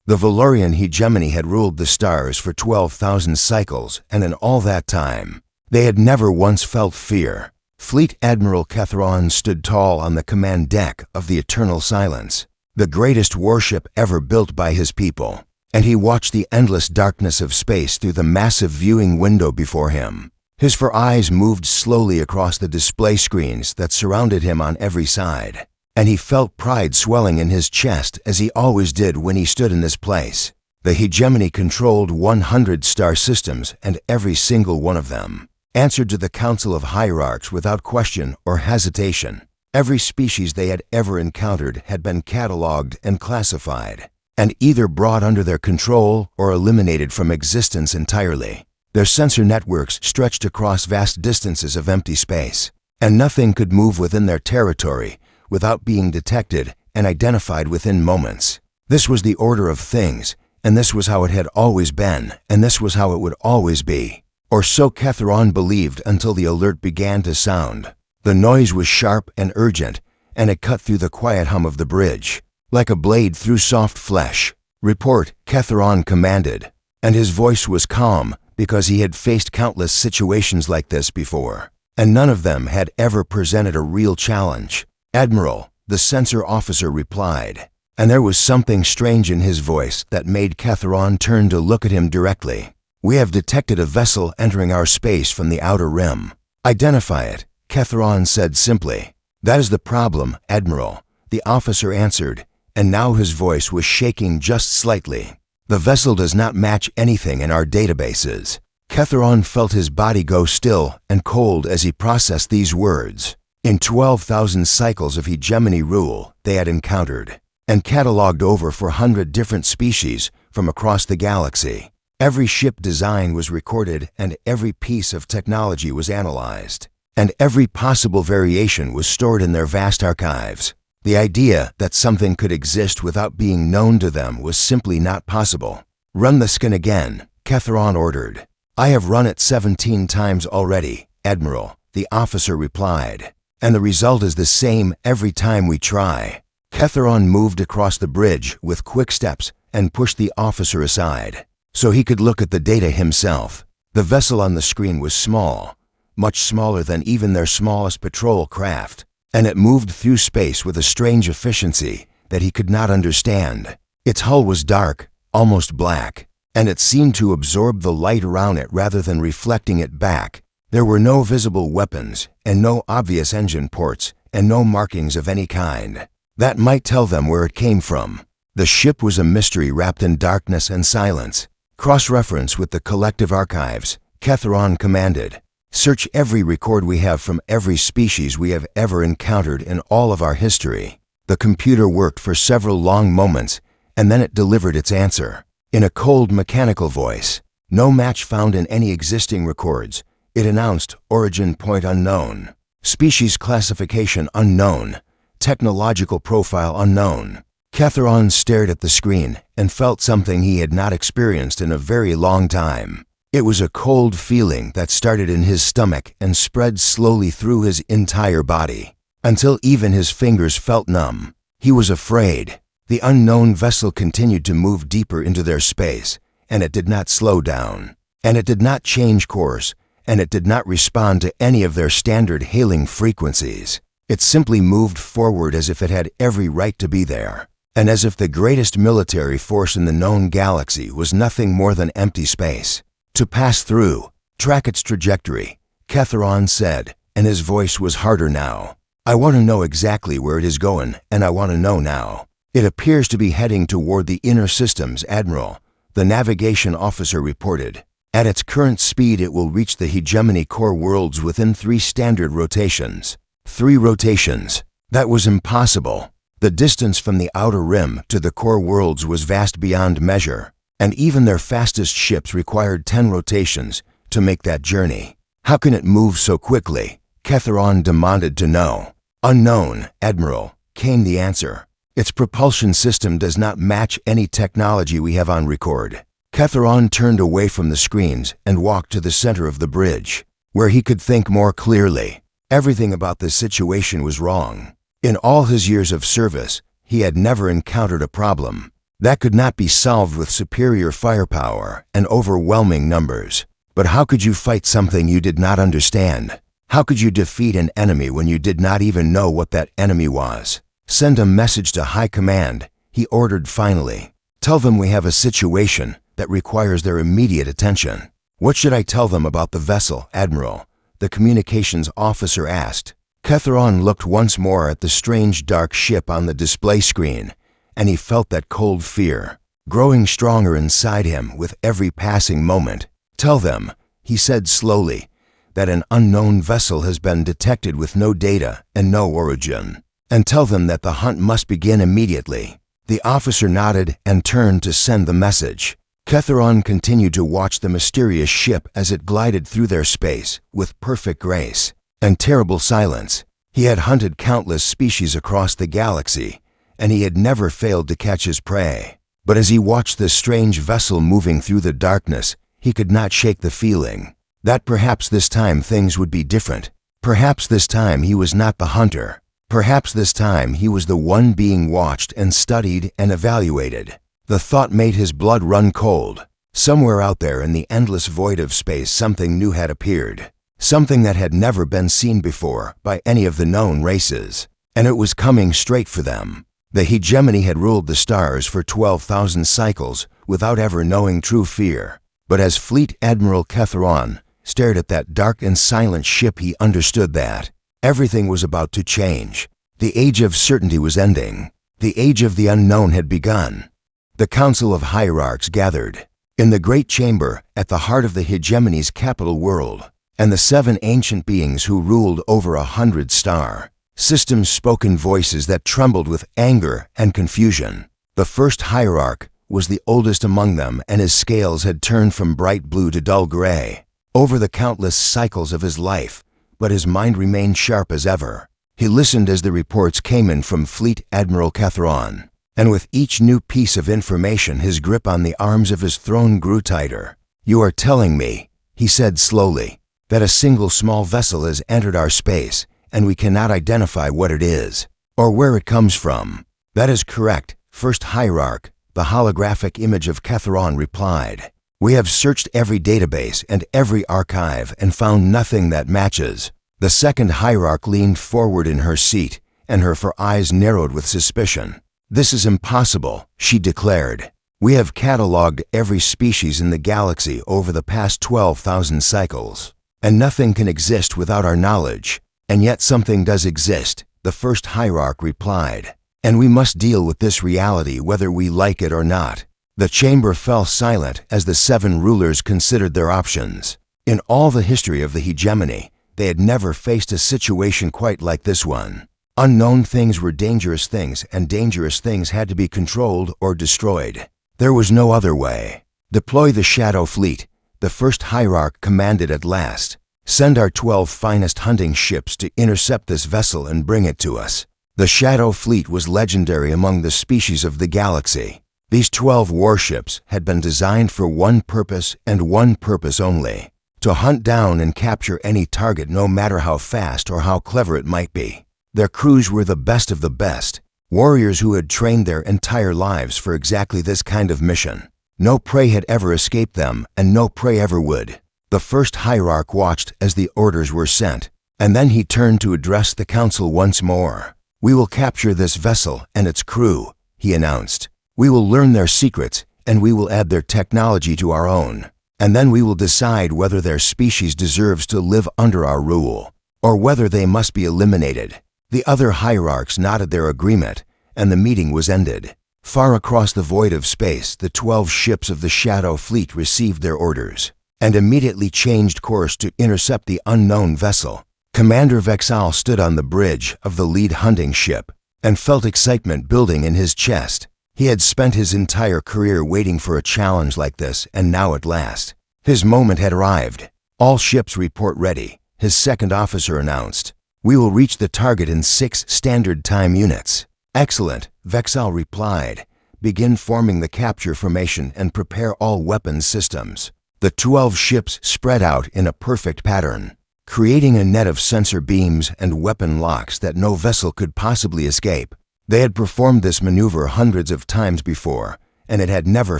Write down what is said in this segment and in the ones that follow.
The Valorian hegemony had ruled the stars for 12,000 cycles, and in all that time, they had never once felt fear. Fleet Admiral Kethron stood tall on the command deck of the Eternal Silence, the greatest warship ever built by his people, and he watched the endless darkness of space through the massive viewing window before him. His four eyes moved slowly across the display screens that surrounded him on every side, and he felt pride swelling in his chest as he always did when he stood in this place. The hegemony controlled 100 star systems, and every single one of them answered to the Council of Hierarchs without question or hesitation. Every species they had ever encountered had been cataloged and classified, and either brought under their control or eliminated from existence entirely. Their sensor networks stretched across vast distances of empty space, and nothing could move within their territory without being detected and identified within moments. This was the order of things, and this was how it had always been, and this was how it would always be. Or so Kethron believed until the alert began to sound. The noise was sharp and urgent, and it cut through the quiet hum of the bridge. Like a blade through soft flesh. "Report," Kethron commanded, and his voice was calm because he had faced countless situations like this before, and none of them had ever presented a real challenge. "Admiral," the sensor officer replied, and there was something strange in his voice that made Kethron turn to look at him directly. "We have detected a vessel entering our space from the outer rim." "Identify it," Kethron said simply. "That is the problem, Admiral," the officer answered, and now his voice was shaking just slightly. "The vessel does not match anything in our databases." Kethron felt his body go still and cold as he processed these words. In 12,000 cycles of hegemony rule they had encountered and cataloged over 400 different species from across the galaxy. Every ship design was recorded, and every piece of technology was analyzed, and every possible variation was stored in their vast archives. The idea that something could exist without being known to them was simply not possible. "Run the scan again," Kethron ordered. "I have run it 17 times already, Admiral," the officer replied, "and the result is the same every time we try." Kethron moved across the bridge with quick steps and pushed the officer aside so he could look at the data himself. The vessel on the screen was small, much smaller than even their smallest patrol craft, and it moved through space with a strange efficiency that he could not understand. Its hull was dark, almost black, and it seemed to absorb the light around it rather than reflecting it back. There were no visible weapons, and no obvious engine ports, and no markings of any kind that might tell them where it came from. The ship was a mystery wrapped in darkness and silence. "Cross-reference with the collective archives," Kethron commanded. "Search every record we have from every species we have ever encountered in all of our history." The computer worked for several long moments, and then it delivered its answer. In a cold mechanical voice, "No match found in any existing records," it announced. "Origin point unknown. Species classification unknown. Technological profile unknown." Kethron stared at the screen and felt something he had not experienced in a very long time. It was a cold feeling that started in his stomach and spread slowly through his entire body, until even his fingers felt numb. He was afraid. The unknown vessel continued to move deeper into their space, and it did not slow down, and it did not change course, and it did not respond to any of their standard hailing frequencies. It simply moved forward as if it had every right to be there, and as if the greatest military force in the known galaxy was nothing more than empty space. "To pass through, track its trajectory," Kethron said, and his voice was harder now. "I want to know exactly where it is going, and I want to know now." "It appears to be heading toward the inner systems, Admiral," the navigation officer reported. "At its current speed, it will reach the hegemony core worlds within 3 standard rotations." 3 rotations. That was impossible. The distance from the outer rim to the core worlds was vast beyond measure, and even their fastest ships required 10 rotations to make that journey. "How can it move so quickly?" Kethron demanded to know. "Unknown, Admiral," came the answer. "Its propulsion system does not match any technology we have on record." Kethron turned away from the screens and walked to the center of the bridge, where he could think more clearly. Everything about the situation was wrong. In all his years of service, he had never encountered a problem That could not be solved with superior firepower and overwhelming numbers. But how could you fight something you did not understand? How could you defeat an enemy when you did not even know what that enemy was? Send a message to High Command, he ordered finally. Tell them we have a situation that requires their immediate attention. What should I tell them about the vessel, Admiral? The communications officer asked. Ketheron looked once more at the strange dark ship on the display screen, and he felt that cold fear growing stronger inside him with every passing moment. Tell them, he said slowly, that an unknown vessel has been detected with no data and no origin. And tell them that the hunt must begin immediately. The officer nodded and turned to send the message. Ketheron continued to watch the mysterious ship as it glided through their space with perfect grace and terrible silence. He had hunted countless species across the galaxy, and he had never failed to catch his prey. But as he watched this strange vessel moving through the darkness, he could not shake the feeling that perhaps this time things would be different. Perhaps this time he was not the hunter. Perhaps this time he was the one being watched and studied and evaluated. The thought made his blood run cold. Somewhere out there in the endless void of space, something new had appeared. Something that had never been seen before by any of the known races. And it was coming straight for them. The hegemony had ruled the stars for 12,000 cycles without ever knowing true fear. But as Fleet Admiral Ketheron stared at that dark and silent ship, he understood that everything was about to change. The age of certainty was ending. The age of the unknown had begun. The Council of Hierarchs gathered in the great chamber at the heart of the hegemony's capital world, and the 7 ancient beings who ruled over 100 star systems spoke in voices that trembled with anger and confusion. The first hierarch was the oldest among them, and his scales had turned from bright blue to dull gray over the countless cycles of his life, but his mind remained sharp as ever. He listened as the reports came in from Fleet Admiral Ketheron, and with each new piece of information his grip on the arms of his throne grew tighter. You are telling me, he said slowly, that a single small vessel has entered our space, and we cannot identify what it is, or where it comes from. That is correct, First Hierarch, the holographic image of Ketheron replied. We have searched every database and every archive and found nothing that matches. The second hierarch leaned forward in her seat, and her eyes narrowed with suspicion. This is impossible, she declared. We have cataloged every species in the galaxy over the past 12,000 cycles, and nothing can exist without our knowledge. And yet something does exist, the first hierarch replied. And we must deal with this reality whether we like it or not. The chamber fell silent as the 7 rulers considered their options. In all the history of the hegemony, they had never faced a situation quite like this one. Unknown things were dangerous things, and dangerous things had to be controlled or destroyed. There was no other way. Deploy the Shadow Fleet, the first hierarch commanded at last. Send our 12 finest hunting ships to intercept this vessel and bring it to us. The Shadow Fleet was legendary among the species of the galaxy. These 12 warships had been designed for one purpose and one purpose only: to hunt down and capture any target, no matter how fast or how clever it might be. Their crews were the best of the best, warriors who had trained their entire lives for exactly this kind of mission. No prey had ever escaped them, and no prey ever would. The first hierarch watched as the orders were sent, and then he turned to address the council once more. We will capture this vessel and its crew, he announced. We will learn their secrets, and we will add their technology to our own. And then we will decide whether their species deserves to live under our rule, or whether they must be eliminated. The other hierarchs nodded their agreement, and the meeting was ended. Far across the void of space, the 12 ships of the Shadow Fleet received their orders, and immediately changed course to intercept the unknown vessel. Commander Vexal stood on the bridge of the lead hunting ship, and felt excitement building in his chest. He had spent his entire career waiting for a challenge like this, and now at last, his moment had arrived. All ships report ready, his second officer announced. We will reach the target in 6 standard time units. Excellent, Vexal replied. Begin forming the capture formation and prepare all weapons systems. The 12 ships spread out in a perfect pattern, creating a net of sensor beams and weapon locks that no vessel could possibly escape. They had performed this maneuver hundreds of times before, and it had never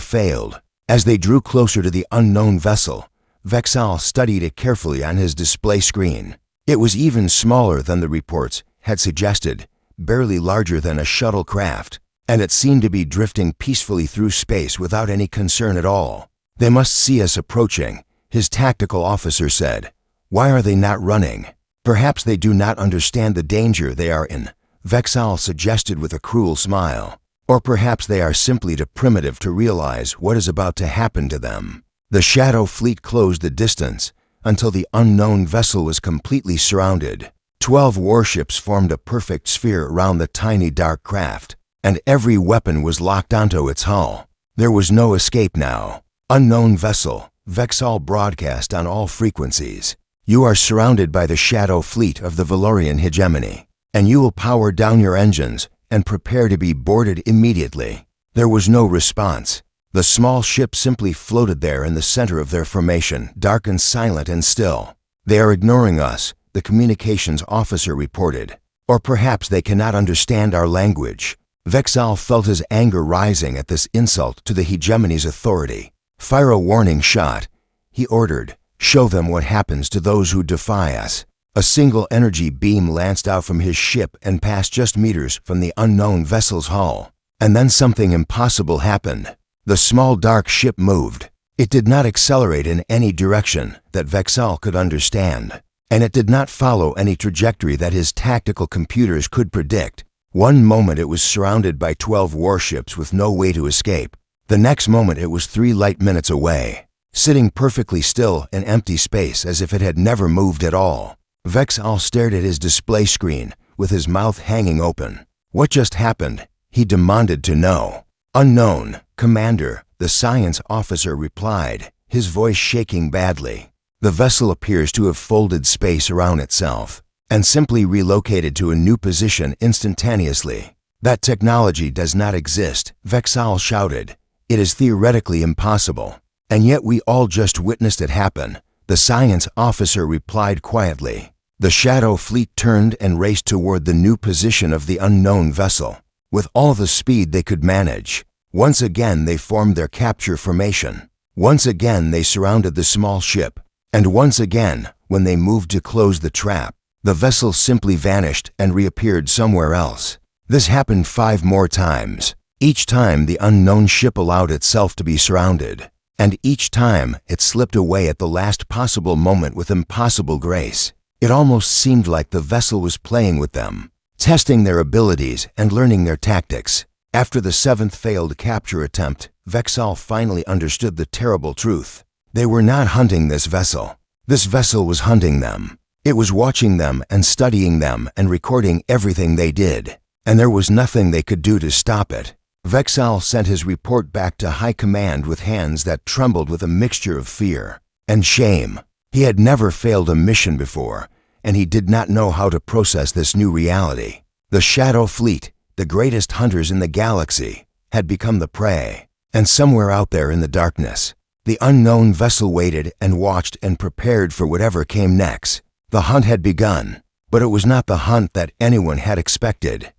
failed. As they drew closer to the unknown vessel, Vexal studied it carefully on his display screen. It was even smaller than the reports had suggested, barely larger than a shuttlecraft, and it seemed to be drifting peacefully through space without any concern at all. "They must see us approaching," his tactical officer said. "Why are they not running?" "Perhaps they do not understand the danger they are in," Vexal suggested with a cruel smile. "Or perhaps they are simply too primitive to realize what is about to happen to them." The Shadow Fleet closed the distance until the unknown vessel was completely surrounded. 12 warships formed a perfect sphere around the tiny dark craft, and every weapon was locked onto its hull. There was no escape now. "Unknown vessel," Vexal broadcast on all frequencies. "You are surrounded by the Shadow Fleet of the Valorian hegemony, and you will power down your engines and prepare to be boarded immediately." There was no response. The small ship simply floated there in the center of their formation, dark and silent and still. "They are ignoring us," the communications officer reported. "Or perhaps they cannot understand our language." Vexal felt his anger rising at this insult to the hegemony's authority. "Fire a warning shot," he ordered. "Show them what happens to those who defy us." A single energy beam lanced out from his ship and passed just meters from the unknown vessel's hull. And then something impossible happened. The small dark ship moved. It did not accelerate in any direction that Vexal could understand, and it did not follow any trajectory that his tactical computers could predict. One moment it was surrounded by 12 warships with no way to escape. The next moment it was 3 light minutes away, sitting perfectly still in empty space as if it had never moved at all. Vexal stared at his display screen with his mouth hanging open. "What just happened?" he demanded to know. "Unknown, Commander," the science officer replied, his voice shaking badly. "The vessel appears to have folded space around itself and simply relocated to a new position instantaneously." "That technology does not exist," Vexal shouted. "It is theoretically impossible. And yet we all just witnessed it happen," the science officer replied quietly. The Shadow Fleet turned and raced toward the new position of the unknown vessel, with all the speed they could manage. Once again they formed their capture formation. Once again they surrounded the small ship. And once again, when they moved to close the trap, the vessel simply vanished and reappeared somewhere else. This happened 5 more times. Each time the unknown ship allowed itself to be surrounded, and each time it slipped away at the last possible moment with impossible grace. It almost seemed like the vessel was playing with them, testing their abilities and learning their tactics. After the 7th failed capture attempt, Vexal finally understood the terrible truth. They were not hunting this vessel. This vessel was hunting them. It was watching them and studying them and recording everything they did, and there was nothing they could do to stop it. Vexal sent his report back to High Command with hands that trembled with a mixture of fear and shame. He had never failed a mission before, and he did not know how to process this new reality. The Shadow Fleet, the greatest hunters in the galaxy, had become the prey, and somewhere out there in the darkness, the unknown vessel waited and watched and prepared for whatever came next. The hunt had begun, but it was not the hunt that anyone had expected.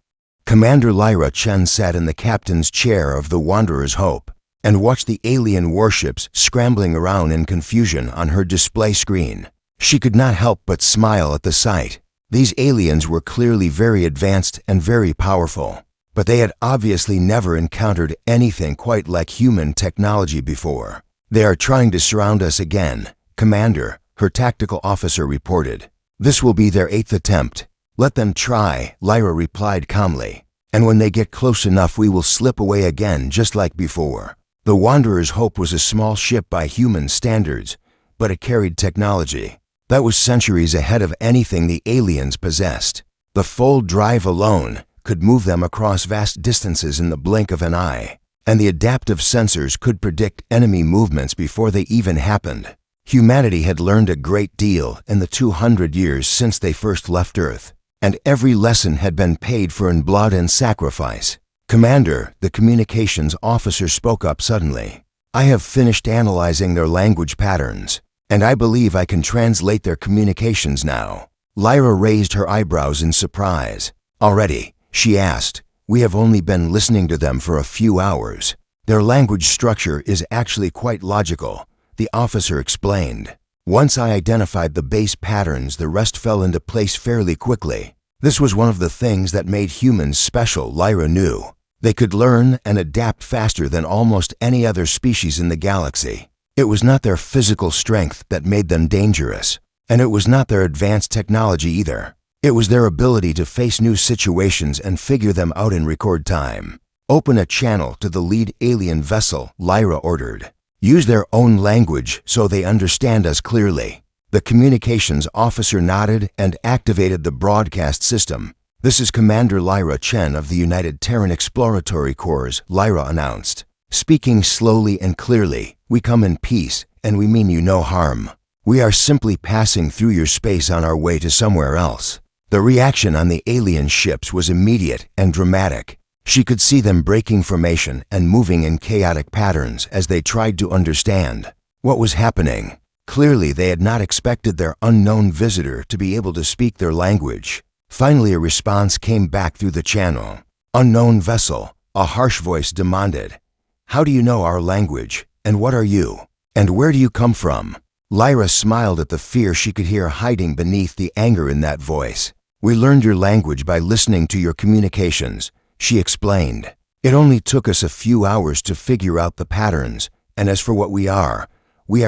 Commander Lyra Chen sat in the captain's chair of the Wanderer's Hope and watched the alien warships scrambling around in confusion on her display screen. She could not help but smile at the sight. These aliens were clearly very advanced and very powerful, but they had obviously never encountered anything quite like human technology before. "They are trying to surround us again, Commander," her tactical officer reported. "This will be their 8th attempt." "Let them try," Lyra replied calmly. "And when they get close enough, we will slip away again just like before." The Wanderer's Hope was a small ship by human standards, but it carried technology that was centuries ahead of anything the aliens possessed. The fold drive alone could move them across vast distances in the blink of an eye, and the adaptive sensors could predict enemy movements before they even happened. Humanity had learned a great deal in the 200 years since they first left Earth, and every lesson had been paid for in blood and sacrifice. "Commander," the communications officer spoke up suddenly, "I have finished analyzing their language patterns, and I believe I can translate their communications now." Lyra raised her eyebrows in surprise. "Already?" she asked. "We have only been listening to them for a few hours." Their language structure is actually quite logical, the officer explained. Once I identified the base patterns, the rest fell into place fairly quickly. This was one of the things that made humans special, Lyra knew. They could learn and adapt faster than almost any other species in the galaxy. It was not their physical strength that made them dangerous, and it was not their advanced technology either. It was their ability to face new situations and figure them out in record time. Open a channel to the lead alien vessel, Lyra ordered. Use their own language so they understand us clearly. The communications officer nodded and activated the broadcast system. This is Commander Lyra Chen of the United Terran Exploratory Corps, Lyra announced. Speaking slowly and clearly, we come in peace and we mean you no harm. We are simply passing through your space on our way to somewhere else. The reaction on the alien ships was immediate and dramatic. She could see them breaking formation and moving in chaotic patterns as they tried to understand what was happening. Clearly, they had not expected their unknown visitor to be able to speak their language. Finally, a response came back through the channel. Unknown vessel, a harsh voice demanded. How do you know our language? And what are you? And where do you come from? Lyra smiled at the fear she could hear hiding beneath the anger in that voice. We learned your language by listening to your communications, she explained. It only took us a few hours to figure out the patterns, and as for what we are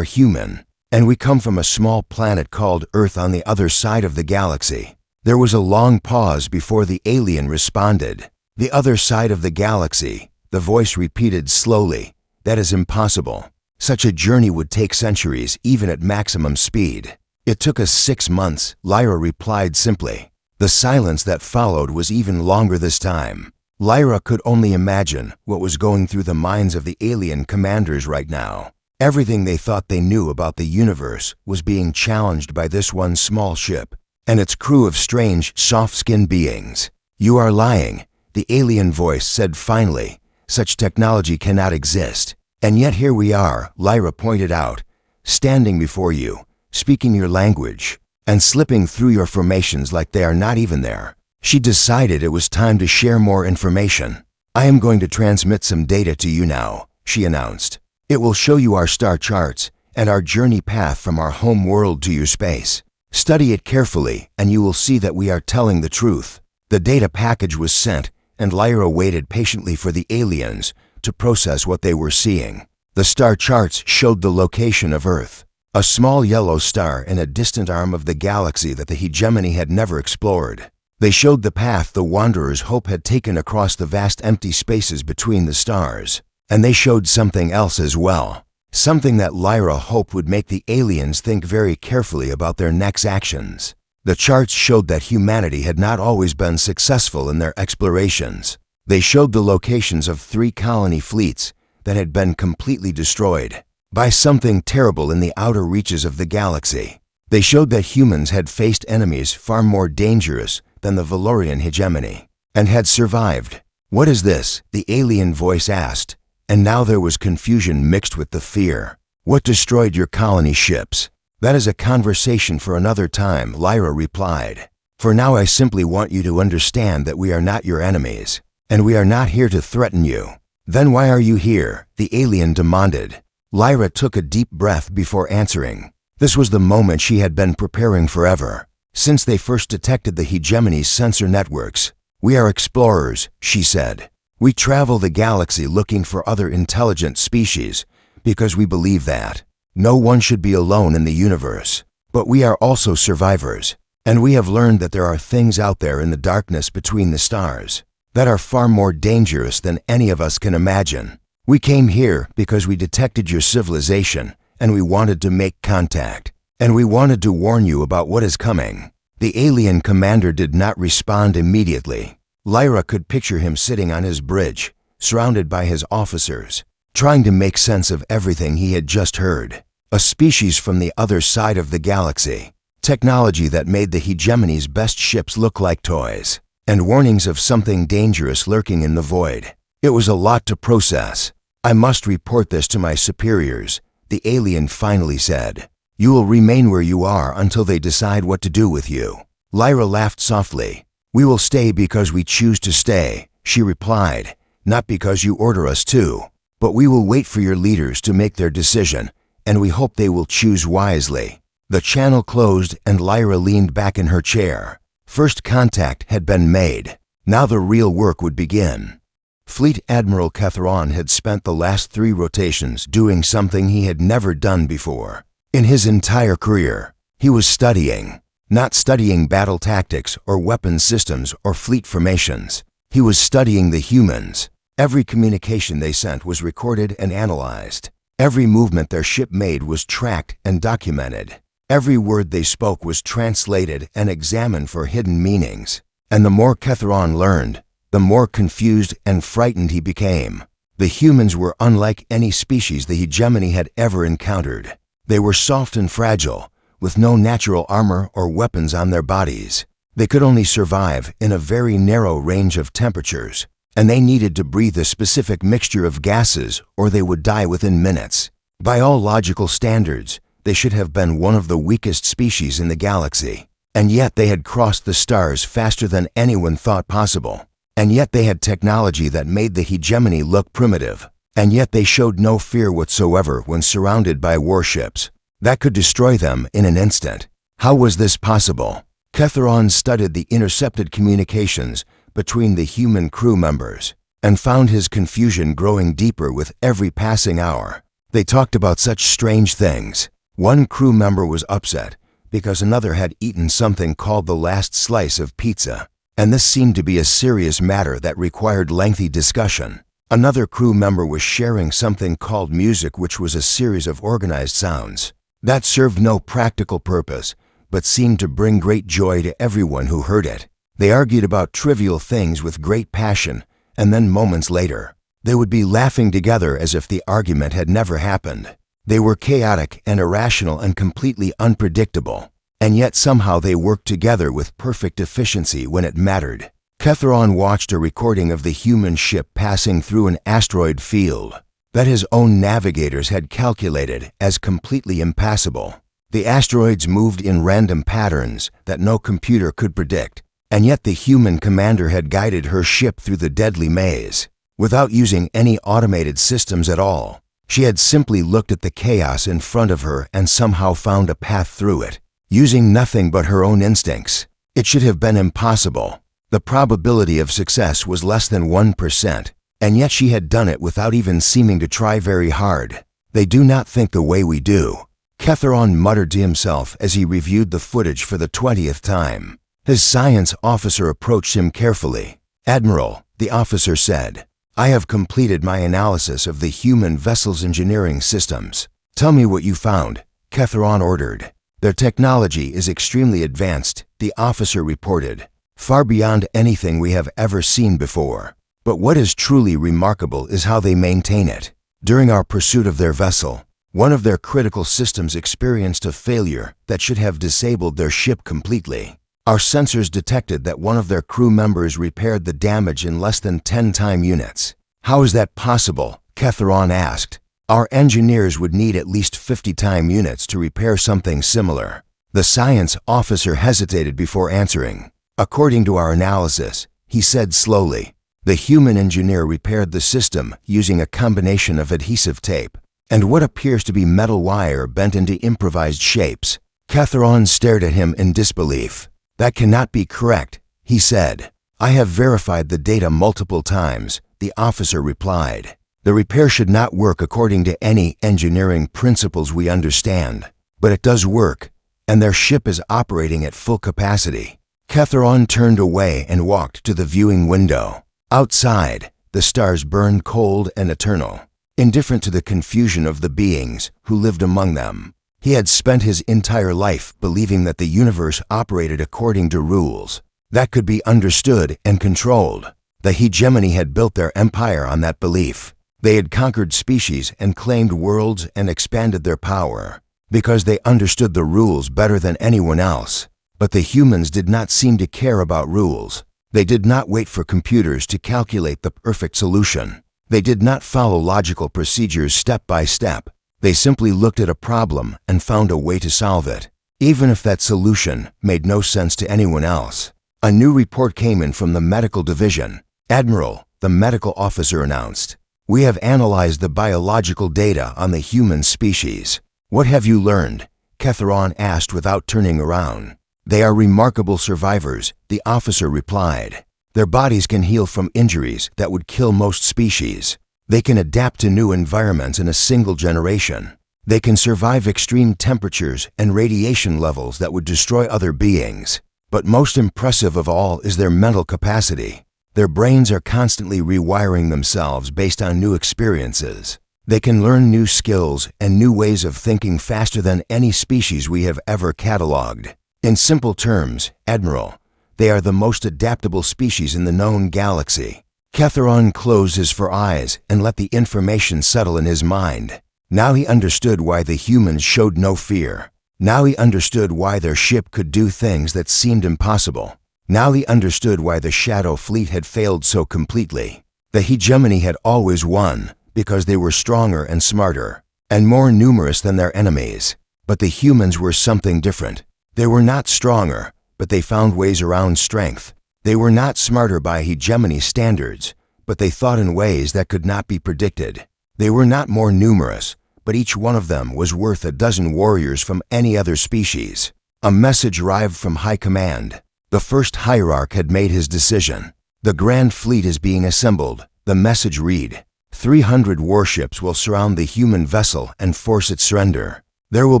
human, and we come from a small planet called Earth on the other side of the galaxy. There was a long pause before the alien responded. The other side of the galaxy, the voice repeated slowly. That is impossible. Such a journey would take centuries, even at maximum speed. It took us 6 months, Lyra replied simply. The silence that followed was even longer this time. Lyra could only imagine what was going through the minds of the alien commanders right now. Everything they thought they knew about the universe was being challenged by this one small ship and its crew of strange, soft-skinned beings. You are lying, the alien voice said finally. Such technology cannot exist. And yet here we are, Lyra pointed out, standing before you, speaking your language, and slipping through your formations like they are not even there. She decided it was time to share more information. I am going to transmit some data to you now, she announced. It will show you our star charts and our journey path from our home world to your space. Study it carefully and you will see that we are telling the truth. The data package was sent and Lyra waited patiently for the aliens to process what they were seeing. The star charts showed the location of Earth, a small yellow star in a distant arm of the galaxy that the hegemony had never explored. They showed the path the Wanderer's hope had taken across the vast empty spaces between the stars. And they showed something else as well. Something that Lyra hoped would make the aliens think very carefully about their next actions. The charts showed that humanity had not always been successful in their explorations. They showed the locations of 3 colony fleets that had been completely destroyed by something terrible in the outer reaches of the galaxy. They showed that humans had faced enemies far more dangerous than the Valorian hegemony, and had survived. What is this? The alien voice asked, and now there was confusion mixed with the fear. What destroyed your colony ships? That is a conversation for another time, Lyra replied. For now I simply want you to understand that we are not your enemies, and we are not here to threaten you. Then why are you here? The alien demanded. Lyra took a deep breath before answering. This was the moment she had been preparing forever, since they first detected the hegemony's sensor networks. We are explorers, she said. We travel the galaxy looking for other intelligent species because we believe that no one should be alone in the universe. But we are also survivors, and we have learned that there are things out there in the darkness between the stars that are far more dangerous than any of us can imagine. We came here because we detected your civilization and we wanted to make contact, and we wanted to warn you about what is coming. The alien commander did not respond immediately. Lyra could picture him sitting on his bridge, surrounded by his officers, trying to make sense of everything he had just heard. A species from the other side of the galaxy, technology that made the hegemony's best ships look like toys, and warnings of something dangerous lurking in the void. It was a lot to process. I must report this to my superiors, the alien finally said. You will remain where you are until they decide what to do with you. Lyra laughed softly. We will stay because we choose to stay, she replied, not because you order us to. But we will wait for your leaders to make their decision, and we hope they will choose wisely." The channel closed and Lyra leaned back in her chair. First contact had been made. Now the real work would begin. Fleet Admiral Kethron had spent the last 3 rotations doing something he had never done before. In his entire career, he was studying. Not studying battle tactics or weapon systems or fleet formations. He was studying the humans. Every communication they sent was recorded and analyzed. Every movement their ship made was tracked and documented. Every word they spoke was translated and examined for hidden meanings. And the more Kethron learned, the more confused and frightened he became. The humans were unlike any species the hegemony had ever encountered. They were soft and fragile, with no natural armor or weapons on their bodies. They could only survive in a very narrow range of temperatures, and they needed to breathe a specific mixture of gases or they would die within minutes. By all logical standards, they should have been one of the weakest species in the galaxy. And yet they had crossed the stars faster than anyone thought possible. And yet they had technology that made the hegemony look primitive. And yet they showed no fear whatsoever when surrounded by warships that could destroy them in an instant. How was this possible? Kethron studied the intercepted communications between the human crew members and found his confusion growing deeper with every passing hour. They talked about such strange things. One crew member was upset because another had eaten something called the last slice of pizza, and this seemed to be a serious matter that required lengthy discussion. Another crew member was sharing something called music, which was a series of organized sounds that served no practical purpose, but seemed to bring great joy to everyone who heard it. They argued about trivial things with great passion, and then moments later, they would be laughing together as if the argument had never happened. They were chaotic and irrational and completely unpredictable, and yet somehow they worked together with perfect efficiency when it mattered. Kethron watched a recording of the human ship passing through an asteroid field that his own navigators had calculated as completely impassable. The asteroids moved in random patterns that no computer could predict, and yet the human commander had guided her ship through the deadly maze without using any automated systems at all. She had simply looked at the chaos in front of her and somehow found a path through it, using nothing but her own instincts. It should have been impossible. The probability of success was less than 1%, and yet she had done it without even seeming to try very hard. They do not think the way we do, Kethron muttered to himself as he reviewed the footage for the 20th time. His science officer approached him carefully. "Admiral," the officer said, "I have completed my analysis of the human vessel's engineering systems. Tell me what you found," Kethron ordered. "Their technology is extremely advanced," the officer reported, "far beyond anything we have ever seen before. But what is truly remarkable is how they maintain it. During our pursuit of their vessel, one of their critical systems experienced a failure that should have disabled their ship completely. Our sensors detected that one of their crew members repaired the damage in less than 10 time units. How is that possible?" Kethron asked. "Our engineers would need at least 50 time units to repair something similar." The science officer hesitated before answering. "According to our analysis," he said slowly, "the human engineer repaired the system using a combination of adhesive tape and what appears to be metal wire bent into improvised shapes." Kethron stared at him in disbelief. "That cannot be correct," he said. "I have verified the data multiple times," the officer replied. "The repair should not work according to any engineering principles we understand, but it does work, and their ship is operating at full capacity." Kethron turned away and walked to the viewing window. Outside, the stars burned cold and eternal, indifferent to the confusion of the beings who lived among them. He had spent his entire life believing that the universe operated according to rules that could be understood and controlled. The hegemony had built their empire on that belief. They had conquered species and claimed worlds and expanded their power because they understood the rules better than anyone else. But the humans did not seem to care about rules. They did not wait for computers to calculate the perfect solution. They did not follow logical procedures step by step. They simply looked at a problem and found a way to solve it, even if that solution made no sense to anyone else. A new report came in from the medical division. "Admiral," the medical officer announced, We have analyzed the biological data on the human species. What have you learned? Ketheron asked without turning around. They are remarkable survivors, the officer replied. Their bodies can heal from injuries that would kill most species. They can adapt to new environments in a single generation. They can survive extreme temperatures and radiation levels that would destroy other beings. But most impressive of all is their mental capacity. Their brains are constantly rewiring themselves based on new experiences. They can learn new skills and new ways of thinking faster than any species we have ever cataloged. In simple terms, Admiral, they are the most adaptable species in the known galaxy. Ketheron closed his four eyes and let the information settle in his mind. Now he understood why the humans showed no fear. Now he understood why their ship could do things that seemed impossible. Now he understood why the Shadow Fleet had failed so completely. The hegemony had always won because they were stronger and smarter and more numerous than their enemies. But the humans were something different. They were not stronger, but they found ways around strength. They were not smarter by hegemony standards, but they thought in ways that could not be predicted. They were not more numerous, but each one of them was worth a dozen warriors from any other species. A message arrived from High Command. The first hierarch had made his decision. The Grand Fleet is being assembled. The message read, 300 warships will surround the human vessel and force its surrender. There will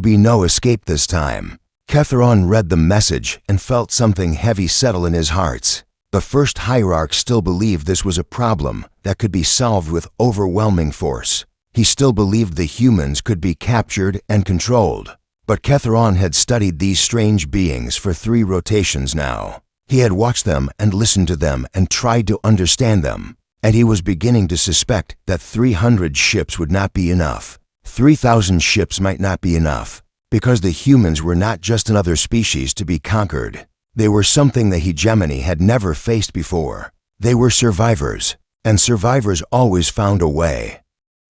be no escape this time. Ketheron read the message and felt something heavy settle in his heart. The first hierarch still believed this was a problem that could be solved with overwhelming force. He still believed the humans could be captured and controlled. But Ketheron had studied these strange beings for 3 rotations now. He had watched them and listened to them and tried to understand them. And he was beginning to suspect that 300 ships would not be enough. 3,000 ships might not be enough. Because the humans were not just another species to be conquered. They were something the hegemony had never faced before. They were survivors, and survivors always found a way.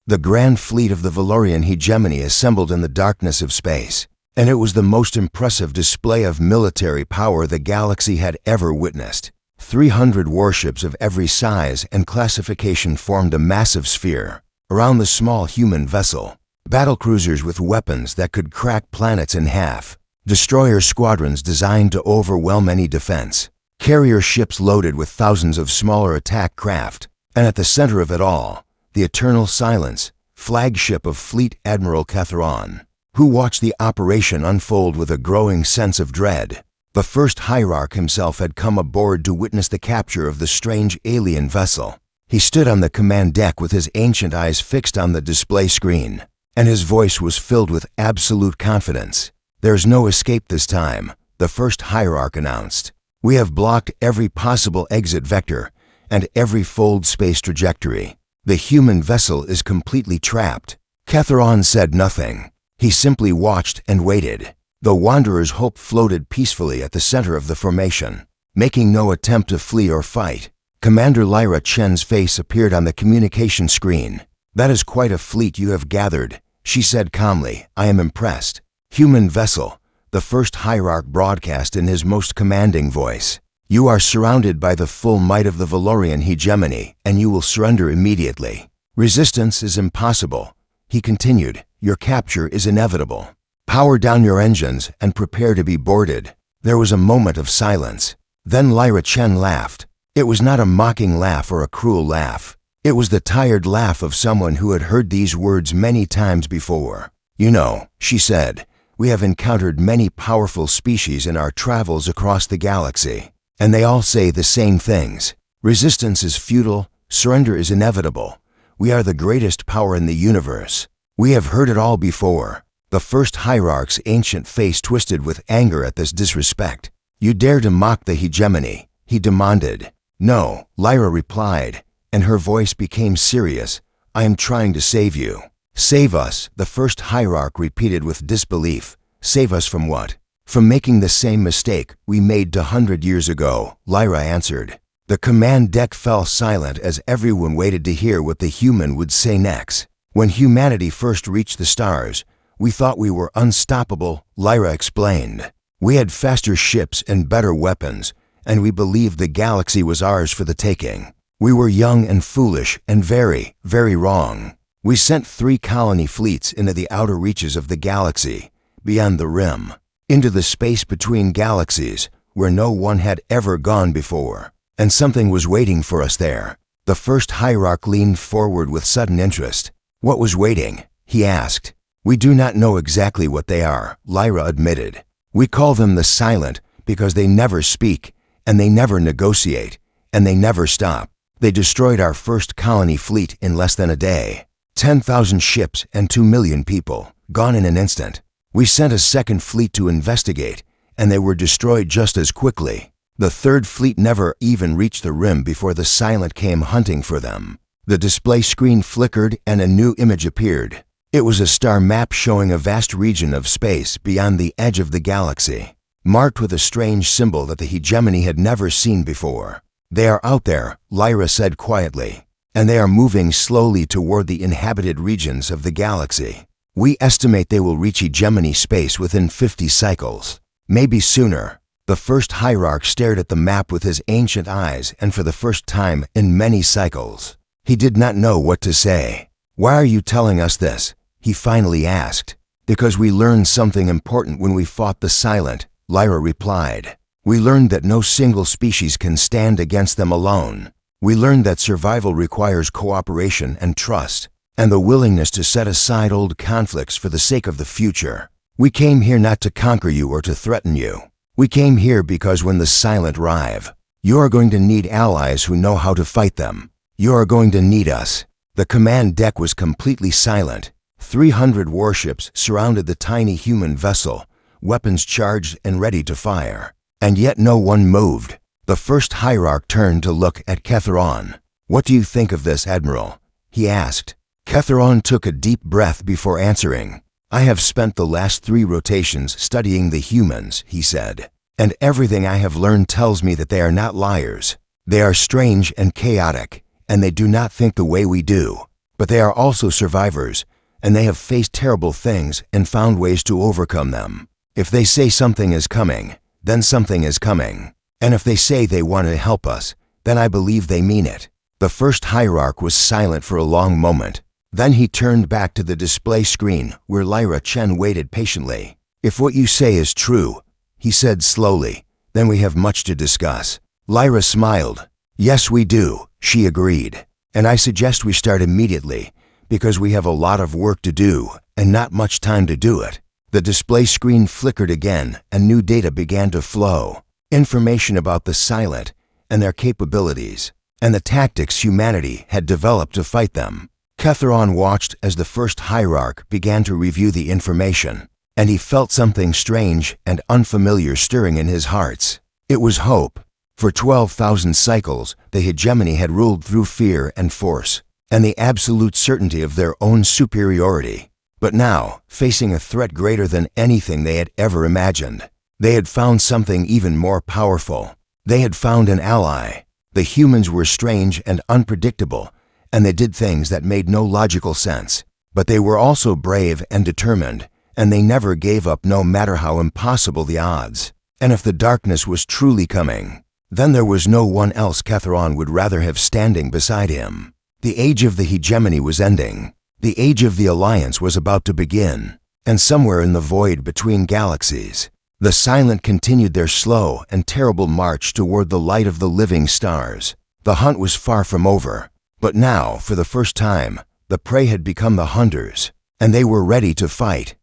The Grand Fleet of the Valorian hegemony assembled in the darkness of space, and it was the most impressive display of military power the galaxy had ever witnessed. 300 warships of every size and classification formed a massive sphere around the small human vessel. Battlecruisers with weapons that could crack planets in half. Destroyer squadrons designed to overwhelm any defense. Carrier ships loaded with thousands of smaller attack craft. And at the center of it all, the Eternal Silence, flagship of Fleet Admiral Ketheron, who watched the operation unfold with a growing sense of dread. The first hierarch himself had come aboard to witness the capture of the strange alien vessel. He stood on the command deck with his ancient eyes fixed on the display screen. And his voice was filled with absolute confidence. There's no escape this time, the first hierarch announced. We have blocked every possible exit vector and every fold space trajectory. The human vessel is completely trapped. Ketheron said nothing. He simply watched and waited. The Wanderer's hope floated peacefully at the center of the formation, making no attempt to flee or fight. Commander Lyra Chen's face appeared on the communication screen. That is quite a fleet you have gathered. She said calmly, I am impressed. Human vessel, the first hierarch broadcast in his most commanding voice. You are surrounded by the full might of the Valorian hegemony, and you will surrender immediately. Resistance is impossible. He continued, your capture is inevitable. Power down your engines and prepare to be boarded. There was a moment of silence. Then Lyra Chen laughed. It was not a mocking laugh or a cruel laugh. It was the tired laugh of someone who had heard these words many times before. You know, she said, we have encountered many powerful species in our travels across the galaxy, and they all say the same things. Resistance is futile, surrender is inevitable. We are the greatest power in the universe. We have heard it all before. The first hierarch's ancient face twisted with anger at this disrespect. You dare to mock the hegemony, he demanded. No, Lyra replied, and her voice became serious. I am trying to save you. Save us, the first hierarch repeated with disbelief. Save us from what? From making the same mistake we made 200 years ago, Lyra answered. The command deck fell silent as everyone waited to hear what the human would say next. When humanity first reached the stars, we thought we were unstoppable, Lyra explained. We had faster ships and better weapons, and we believed the galaxy was ours for the taking. We were young and foolish and very, very wrong. We sent 3 colony fleets into the outer reaches of the galaxy, beyond the rim, into the space between galaxies where no one had ever gone before. And something was waiting for us there. The first hierarch leaned forward with sudden interest. What was waiting? He asked. We do not know exactly what they are, Lyra admitted. We call them the silent because they never speak, and they never negotiate, and they never stop. They destroyed our first colony fleet in less than a day. 10,000 ships and 2 million people, gone in an instant. We sent a second fleet to investigate, and they were destroyed just as quickly. The third fleet never even reached the rim before the silent came hunting for them. The display screen flickered and a new image appeared. It was a star map showing a vast region of space beyond the edge of the galaxy, marked with a strange symbol that the hegemony had never seen before. They are out there, Lyra said quietly, and they are moving slowly toward the inhabited regions of the galaxy. We estimate they will reach hegemony space within 50 cycles, maybe sooner. The first hierarch stared at the map with his ancient eyes, and for the first time in many cycles, he did not know what to say. Why are you telling us this? He finally asked. Because we learned something important when we fought the silent, Lyra replied. We learned that no single species can stand against them alone. We learned that survival requires cooperation and trust, and the willingness to set aside old conflicts for the sake of the future. We came here not to conquer you or to threaten you. We came here because when the silent arrive, you are going to need allies who know how to fight them. You are going to need us. The command deck was completely silent. 300 warships surrounded the tiny human vessel, weapons charged and ready to fire. And yet no one moved. The first hierarch turned to look at Ketheron. What do you think of this, Admiral? He asked. Ketheron took a deep breath before answering. I have spent the last 3 rotations studying the humans, he said, and everything I have learned tells me that they are not liars. They are strange and chaotic, and they do not think the way we do. But they are also survivors, and they have faced terrible things and found ways to overcome them. If they say something is coming, then something is coming. And if they say they want to help us, then I believe they mean it. The first hierarch was silent for a long moment. Then he turned back to the display screen where Lyra Chen waited patiently. If what you say is true, he said slowly, then we have much to discuss. Lyra smiled. Yes, we do, she agreed. And I suggest we start immediately, because we have a lot of work to do and not much time to do it. The display screen flickered again and new data began to flow. Information about the silent and their capabilities and the tactics humanity had developed to fight them. Ketheron watched as the first hierarch began to review the information, and he felt something strange and unfamiliar stirring in his heart. It was hope. For 12,000 cycles, the hegemony had ruled through fear and force, and the absolute certainty of their own superiority. But now, facing a threat greater than anything they had ever imagined, they had found something even more powerful. They had found an ally. The humans were strange and unpredictable, and they did things that made no logical sense. But they were also brave and determined, and they never gave up no matter how impossible the odds. And if the darkness was truly coming, then there was no one else Ketheron would rather have standing beside him. The age of the hegemony was ending. The age of the alliance was about to begin. And somewhere in the void between galaxies, the silent continued their slow and terrible march toward the light of the living stars. The hunt was far from over. But now, for the first time, the prey had become the hunters, and they were ready to fight.